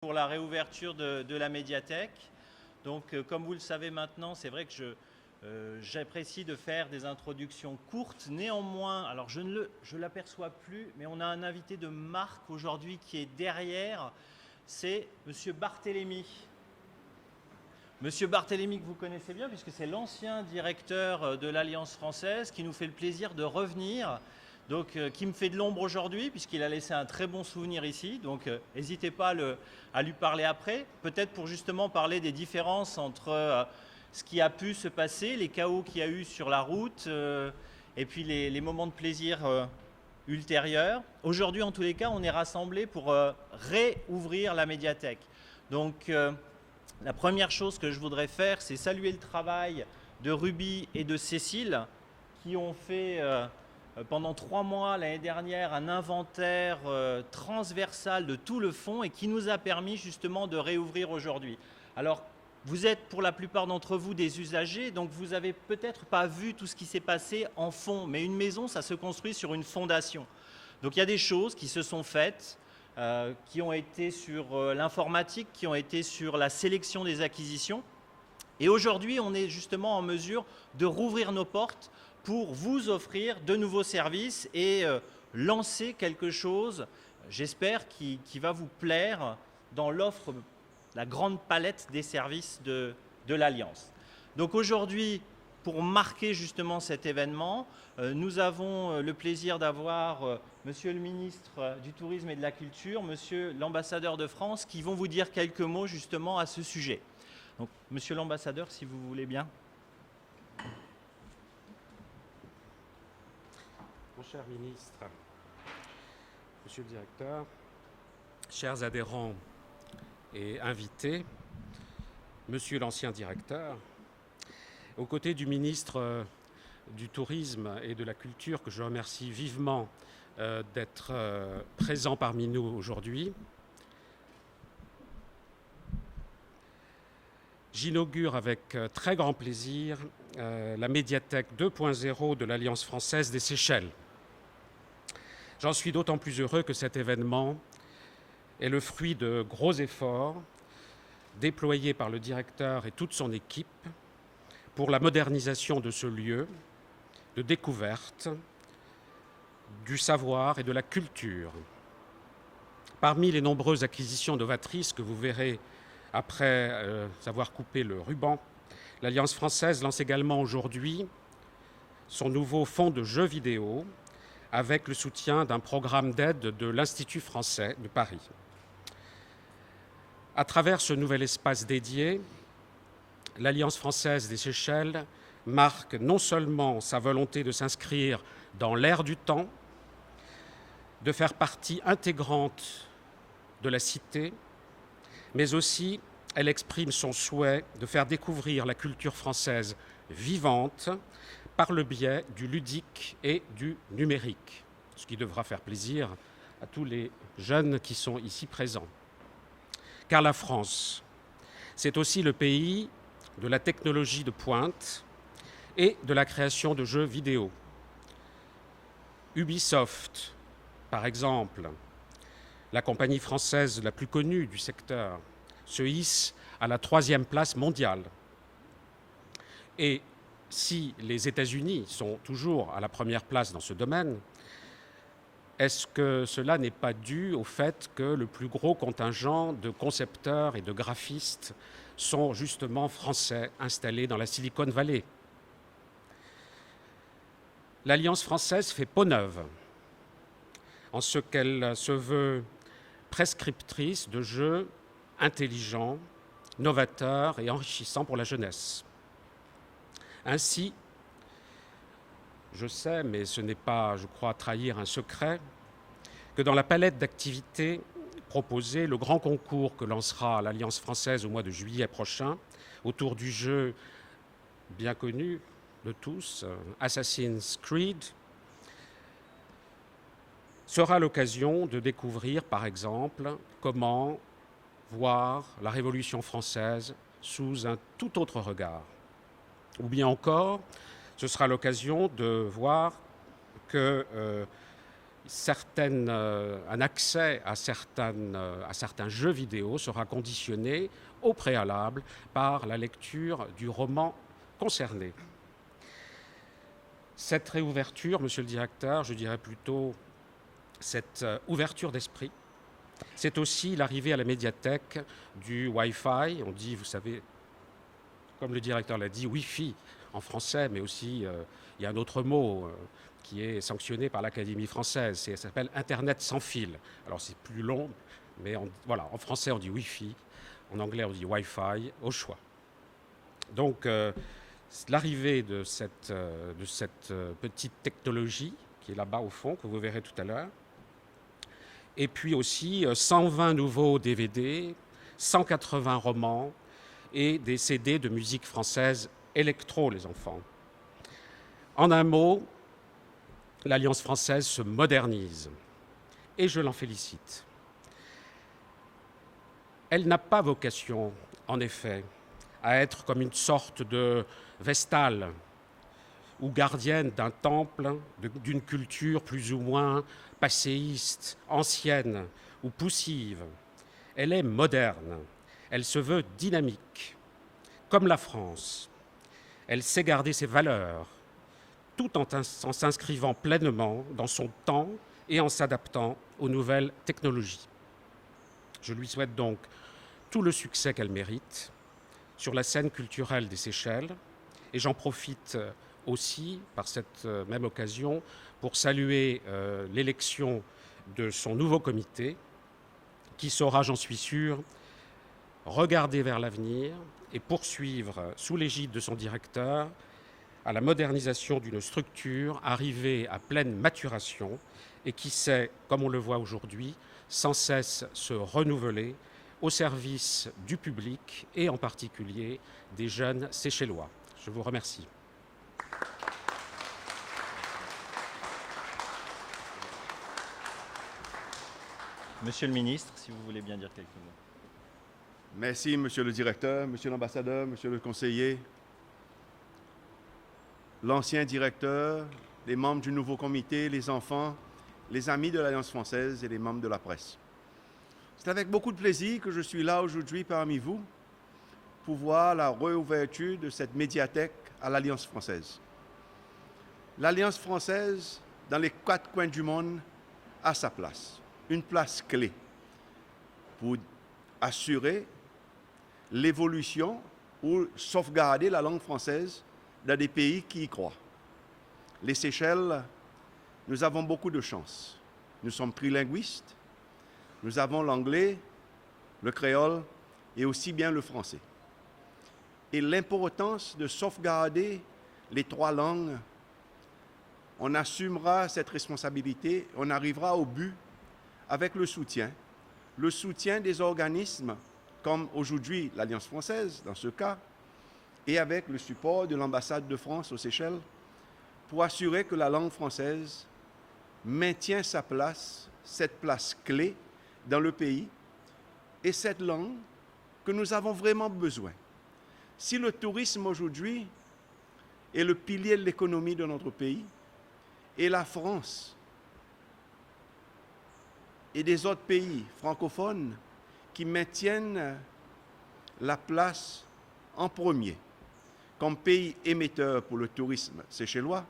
Pour la réouverture de la médiathèque. Donc, comme vous le savez maintenant, c'est vrai que j'apprécie de faire des introductions courtes. Néanmoins, alors je ne l'aperçois plus, mais on a un invité de marque aujourd'hui qui est derrière. C'est Monsieur Barthélémy. Monsieur Barthélémy que vous connaissez bien, puisque c'est l'ancien directeur de l'Alliance française qui nous fait le plaisir de revenir. Donc, qui me fait de l'ombre aujourd'hui, puisqu'il a laissé un très bon souvenir ici. Donc, n'hésitez pas à lui parler après. Peut-être pour justement parler des différences entre ce qui a pu se passer, les chaos qu'il y a eu sur la route, et puis les moments de plaisir ultérieurs. Aujourd'hui, en tous les cas, on est rassemblés pour réouvrir la médiathèque. Donc, la première chose que je voudrais faire, c'est saluer le travail de Ruby et de Cécile, qui ont fait pendant 3 mois l'année dernière un inventaire transversal de tout le fonds et qui nous a permis justement de réouvrir aujourd'hui. Alors, vous êtes pour la plupart d'entre vous des usagers, donc vous n'avez peut-être pas vu tout ce qui s'est passé en fond, mais une maison, ça se construit sur une fondation. Donc il y a des choses qui se sont faites, qui ont été sur l'informatique, qui ont été sur la sélection des acquisitions. Et aujourd'hui, on est justement en mesure de rouvrir nos portes pour vous offrir de nouveaux services et lancer quelque chose, j'espère, qui va vous plaire dans l'offre, la grande palette des services de l'Alliance. Donc aujourd'hui, pour marquer justement cet événement, nous avons le plaisir d'avoir Monsieur le ministre du Tourisme et de la Culture, Monsieur l'ambassadeur de France, qui vont vous dire quelques mots justement à ce sujet. Donc, Monsieur l'ambassadeur, si vous voulez bien. Mon cher ministre, Monsieur le directeur, chers adhérents et invités, Monsieur l'ancien directeur, aux côtés du ministre du Tourisme et de la Culture, que je remercie vivement d'être présent parmi nous aujourd'hui, j'inaugure avec très grand plaisir la médiathèque 2.0 de l'Alliance française des Seychelles. J'en suis d'autant plus heureux que cet événement est le fruit de gros efforts déployés par le directeur et toute son équipe pour la modernisation de ce lieu de découverte, du savoir et de la culture. Parmi les nombreuses acquisitions novatrices que vous verrez après avoir coupé le ruban, l'Alliance française lance également aujourd'hui son nouveau fonds de jeux vidéo avec le soutien d'un programme d'aide de l'Institut français de Paris. À travers ce nouvel espace dédié, l'Alliance française des Seychelles marque non seulement sa volonté de s'inscrire dans l'ère du temps, de faire partie intégrante de la cité, mais aussi elle exprime son souhait de faire découvrir la culture française vivante par le biais du ludique et du numérique, ce qui devra faire plaisir à tous les jeunes qui sont ici présents. Car la France, c'est aussi le pays de la technologie de pointe et de la création de jeux vidéo. Ubisoft, par exemple, la compagnie française la plus connue du secteur, se hisse à la 3e place mondiale. Et si les États-Unis sont toujours à la 1re place dans ce domaine, est-ce que cela n'est pas dû au fait que le plus gros contingent de concepteurs et de graphistes sont justement français installés dans la Silicon Valley? L'Alliance française fait peau neuve en ce qu'elle se veut prescriptrice de jeux intelligents, novateurs et enrichissants pour la jeunesse. Ainsi, je sais, mais ce n'est pas, je crois, trahir un secret, que dans la palette d'activités proposées, le grand concours que lancera l'Alliance française au mois de juillet prochain, autour du jeu bien connu de tous, Assassin's Creed, sera l'occasion de découvrir, par exemple, comment voir la Révolution française sous un tout autre regard. Ou bien encore, ce sera l'occasion de voir que un accès à certains jeux vidéo sera conditionné au préalable par la lecture du roman concerné. Cette réouverture, monsieur le directeur, je dirais plutôt cette ouverture d'esprit, c'est aussi l'arrivée à la médiathèque du Wi-Fi. On dit, vous savez, comme le directeur l'a dit, Wi-Fi en français, mais aussi il y a un autre mot qui est sanctionné par l'Académie française. Ça s'appelle Internet sans fil. Alors c'est plus long, mais voilà, en français on dit Wi-Fi, en anglais on dit Wi-Fi, au choix. Donc l'arrivée de cette petite technologie qui est là-bas au fond, que vous verrez tout à l'heure, et puis aussi 120 nouveaux DVD, 180 romans et des CD de musique française électro, les enfants. En un mot, l'Alliance française se modernise et je l'en félicite. Elle n'a pas vocation, en effet, à être comme une sorte de vestale ou gardienne d'un temple, d'une culture plus ou moins passéiste, ancienne ou poussive. Elle est moderne, elle se veut dynamique, comme la France. Elle sait garder ses valeurs, tout en s'inscrivant pleinement dans son temps et en s'adaptant aux nouvelles technologies. Je lui souhaite donc tout le succès qu'elle mérite sur la scène culturelle des Seychelles, et j'en profite aussi, par cette même occasion, pour saluer l'élection de son nouveau comité, qui saura, j'en suis sûr, regarder vers l'avenir et poursuivre, sous l'égide de son directeur, à la modernisation d'une structure arrivée à pleine maturation et qui sait, comme on le voit aujourd'hui, sans cesse se renouveler au service du public et en particulier des jeunes Seychellois. Je vous remercie. Monsieur le ministre, si vous voulez bien dire quelques mots. Merci, monsieur le directeur, monsieur l'ambassadeur, monsieur le conseiller, l'ancien directeur, les membres du nouveau comité, les enfants, les amis de l'Alliance française et les membres de la presse. C'est avec beaucoup de plaisir que je suis là aujourd'hui parmi vous pour voir la réouverture de cette médiathèque à l'Alliance française. L'Alliance française, dans les 4 coins du monde, a sa place, une place clé pour assurer l'évolution ou sauvegarder la langue française dans des pays qui y croient. Les Seychelles, nous avons beaucoup de chance. Nous sommes trilinguistes. Nous avons l'anglais, le créole et aussi bien le français. Et l'importance de sauvegarder les 3 langues, on assumera cette responsabilité, on arrivera au but avec le soutien des organismes comme aujourd'hui l'Alliance française, dans ce cas, et avec le support de l'ambassade de France aux Seychelles, pour assurer que la langue française maintient sa place, cette place clé dans le pays, et cette langue que nous avons vraiment besoin. Si le tourisme aujourd'hui est le pilier de l'économie de notre pays, et la France et des autres pays francophones qui maintiennent la place en premier comme pays émetteur pour le tourisme séchellois,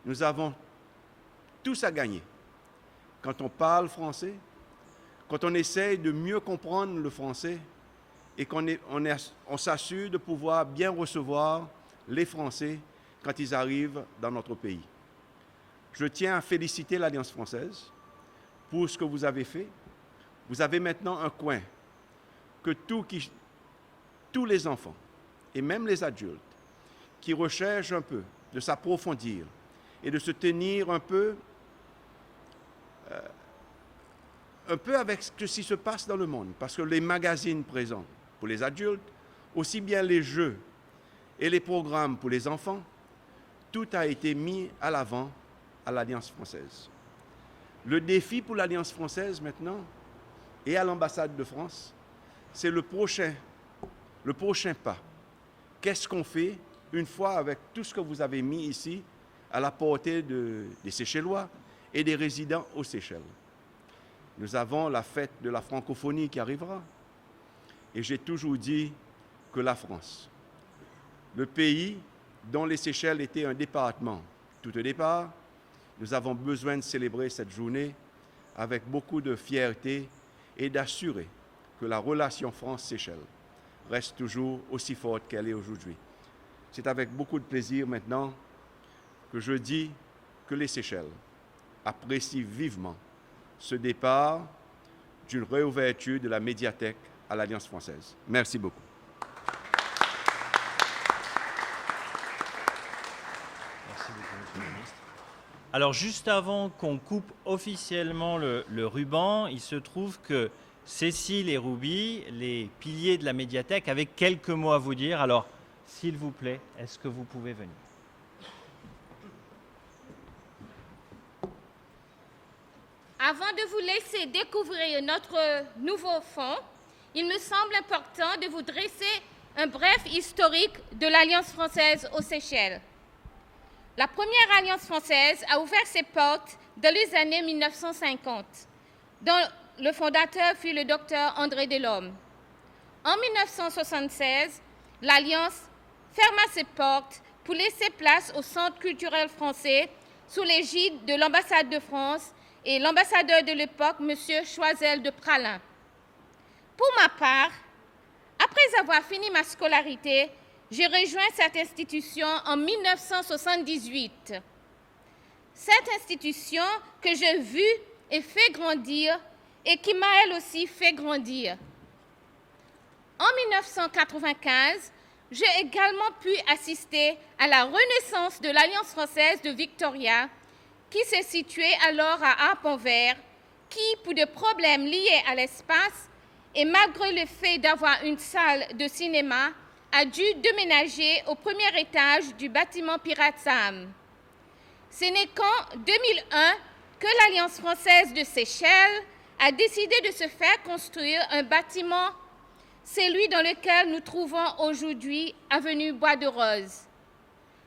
nous avons tous à gagner. Quand on parle français, quand on essaye de mieux comprendre le français et on s'assure de pouvoir bien recevoir les Français quand ils arrivent dans notre pays. Je tiens à féliciter l'Alliance française pour ce que vous avez fait. Vous avez maintenant un coin que tous les enfants, et même les adultes, qui recherchent un peu de s'approfondir et de se tenir un peu avec ce qui se passe dans le monde. Parce que les magazines présents pour les adultes, aussi bien les jeux et les programmes pour les enfants, tout a été mis à l'avant à l'Alliance française. Le défi pour l'Alliance française maintenant, et à l'ambassade de France, c'est le prochain pas. Qu'est-ce qu'on fait une fois avec tout ce que vous avez mis ici à la portée des Seychellois et des résidents aux Seychelles. Nous avons la fête de la francophonie qui arrivera. Et j'ai toujours dit que la France, le pays dont les Seychelles étaient un département tout au départ, nous avons besoin de célébrer cette journée avec beaucoup de fierté et d'assurer que la relation France-Seychelles reste toujours aussi forte qu'elle est aujourd'hui. C'est avec beaucoup de plaisir maintenant que je dis que les Seychelles apprécient vivement ce départ d'une réouverture de la médiathèque à l'Alliance française. Merci beaucoup. Merci beaucoup, Monsieur le Ministre. Alors, juste avant qu'on coupe officiellement le ruban, il se trouve que Cécile et Ruby, les piliers de la médiathèque, avaient quelques mots à vous dire. Alors, s'il vous plaît, est-ce que vous pouvez venir ? Avant de vous laisser découvrir notre nouveau fonds, il me semble important de vous dresser un bref historique de l'Alliance française aux Seychelles. La première Alliance française a ouvert ses portes dans les années 1950, dont le fondateur fut le docteur André Delhomme. En 1976, l'Alliance ferma ses portes pour laisser place au Centre culturel français sous l'égide de l'ambassade de France et l'ambassadeur de l'époque, M. Choiseul de Pralin. Pour ma part, après avoir fini ma scolarité, j'ai rejoint cette institution en 1978. Cette institution que j'ai vue et fait grandir et qui m'a elle aussi fait grandir. En 1995, j'ai également pu assister à la renaissance de l'Alliance française de Victoria, qui s'est située alors à Harpe-en-Vert, qui, pour des problèmes liés à l'espace et malgré le fait d'avoir une salle de cinéma, a dû déménager au premier étage du bâtiment Pirate Sam. Ce n'est qu'en 2001 que l'Alliance française de Seychelles a décidé de se faire construire un bâtiment, celui dans lequel nous trouvons aujourd'hui avenue Bois de Rose.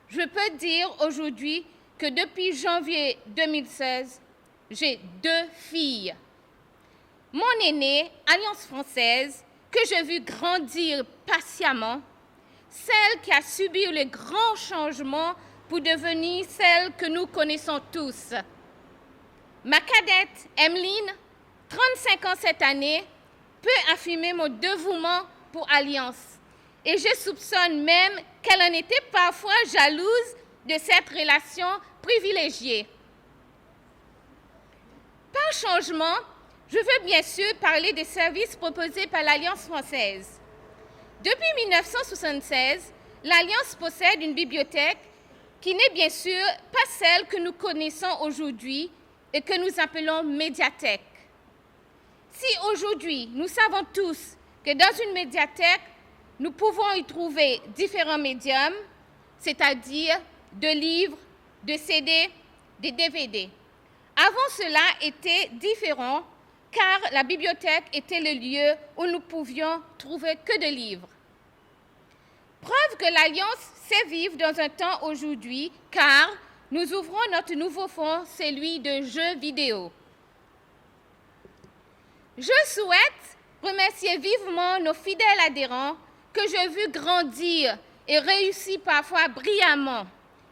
Je peux dire aujourd'hui que depuis janvier 2016, j'ai 2 filles. Mon aînée, Alliance française, que j'ai vue grandir patiemment, celle qui a subi le grand changement pour devenir celle que nous connaissons tous. Ma cadette, Emeline, 35 ans cette année, peut affirmer mon dévouement pour Alliance. Et je soupçonne même qu'elle en était parfois jalouse de cette relation privilégiée. Par changement, je veux bien sûr parler des services proposés par l'Alliance française. Depuis 1976, l'Alliance possède une bibliothèque qui n'est bien sûr pas celle que nous connaissons aujourd'hui et que nous appelons médiathèque. Si aujourd'hui, nous savons tous que dans une médiathèque, nous pouvons y trouver différents médiums, c'est-à-dire de livres, de CD, des DVD. Avant cela était différent car la bibliothèque était le lieu où nous pouvions trouver que de livres. Preuve que l'Alliance sait vivre dans un temps aujourd'hui car nous ouvrons notre nouveau fonds, celui de jeux vidéo. Je souhaite remercier vivement nos fidèles adhérents que j'ai vus grandir et réussir parfois brillamment.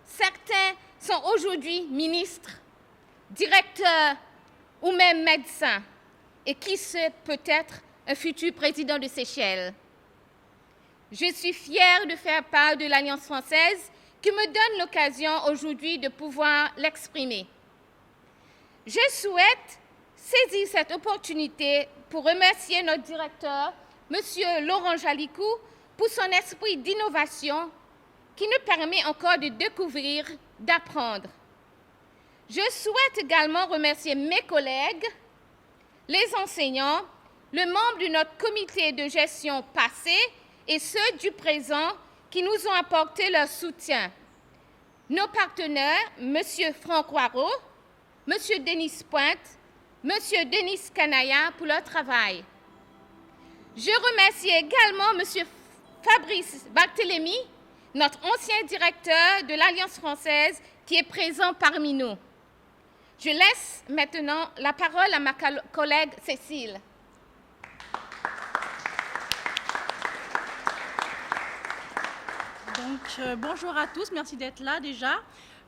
Certains sont aujourd'hui ministres, directeurs ou même médecins, et qui sait peut-être un futur président de Seychelles. Je suis fière de faire part de l'Alliance française qui me donne l'occasion aujourd'hui de pouvoir l'exprimer. Je souhaite saisir cette opportunité pour remercier notre directeur, M. Laurent Jalicou, pour son esprit d'innovation qui nous permet encore de découvrir, d'apprendre. Je souhaite également remercier mes collègues, les enseignants, les membres de notre comité de gestion passé et ceux du présent qui nous ont apporté leur soutien. Nos partenaires, M. Franck Roireau, M. Denis Pointe, M. Denis Canaya pour leur travail. Je remercie également M. Fabrice Barthélémy, notre ancien directeur de l'Alliance française qui est présent parmi nous. Je laisse maintenant la parole à ma collègue Cécile. Donc, bonjour à tous, merci d'être là déjà.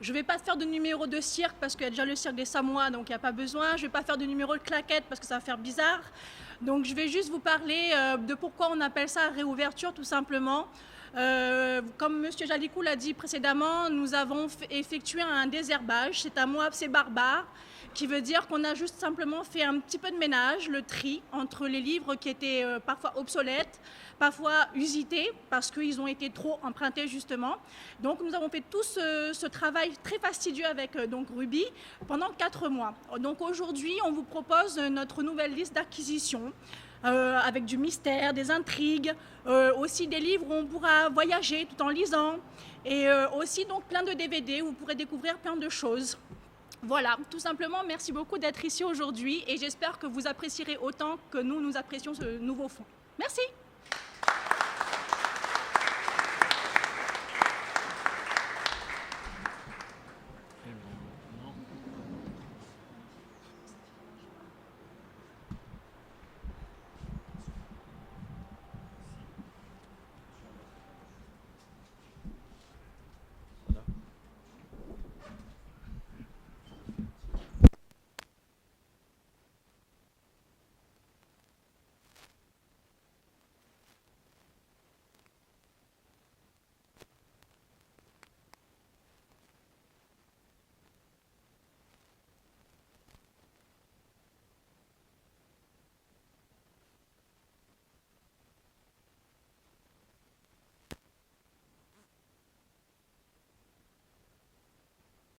Je ne vais pas faire de numéro de cirque parce qu'il y a déjà le cirque des Samoa, donc il n'y a pas besoin. Je ne vais pas faire de numéro de claquette parce que ça va faire bizarre. Donc je vais juste vous parler de pourquoi on appelle ça réouverture tout simplement. Comme M. Jalikou l'a dit précédemment, nous avons effectué un désherbage. C'est un mot assez barbare qui veut dire qu'on a juste simplement fait un petit peu de ménage, le tri entre les livres qui étaient parfois obsolètes, parfois usités parce qu'ils ont été trop empruntés justement. Donc nous avons fait tout ce travail très fastidieux avec donc Ruby pendant 4 mois. Donc aujourd'hui, on vous propose notre nouvelle liste d'acquisitions. Avec du mystère, des intrigues, aussi des livres où on pourra voyager tout en lisant et aussi donc plein de DVD où vous pourrez découvrir plein de choses. Voilà, tout simplement, merci beaucoup d'être ici aujourd'hui et j'espère que vous apprécierez autant que nous apprécions ce nouveau fonds. Merci.